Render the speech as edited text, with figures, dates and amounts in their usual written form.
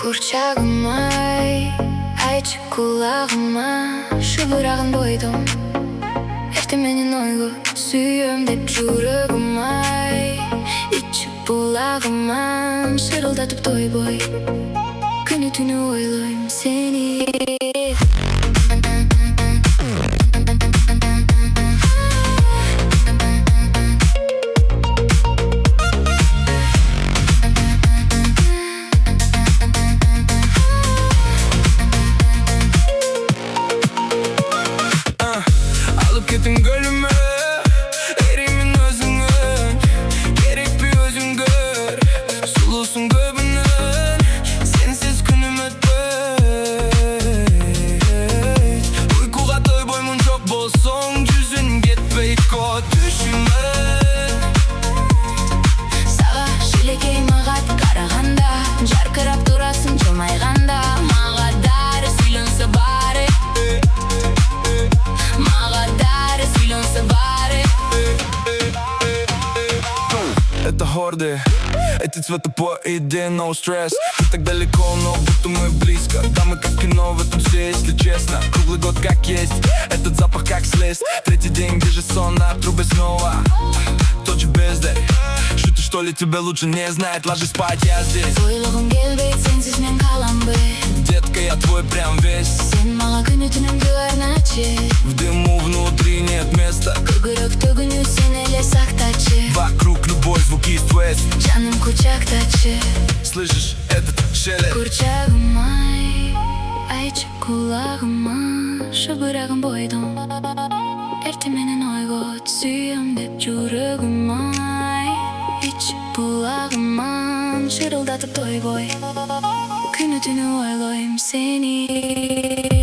Курчагым-ай, айтшы құлағыма, шұбырағын бойдым. Ерте менен ойға сүйем деп жүрегім-ай, ичі бұлағыман шырылдатып той бой. Күні түні ойлайым сені. Ketin gölümü, erimin özünün, gerek bir özün gör, sulusun göbünün, sensiz günüm ötmez. Uykuga doy boymun çok bolsun, yüzün getpey ko düşünme. Sağa şilekey mağat karaganda, jarkırap durasın jılmayганда, mağa dары сүйлөнсө баары. Это хорды, эти цвета по идее no stress. Ты так далеко, но будто мы близко. Да мы как в кино, в этом все, если честно. Круглый год как есть, этот запах как слезть. Третий день, где же сон на трубе снова. Тот же бездарь, шутишь что ли, тебе лучше не знать. Ложись спать, я здесь. Ойлогым келбейт, сенсиз мен калам бы. Детка, я твой прям весь. Сен мага күнү түнүмдү арначы. В дыму внутри нет места. Көкүрөк төгүнү сен эле сактачы. Вокруг любой звук east-west. Жаным кучактачы. Слышишь этот шелест? Курчагым-ай, айтчы кулагыма, шыбырагын бойдум. Эрте менен ойго сүйөм деп жүрөгүм-ай, ичи булагыман шырылдатып той бой. Күнү түнү ойлойм сени.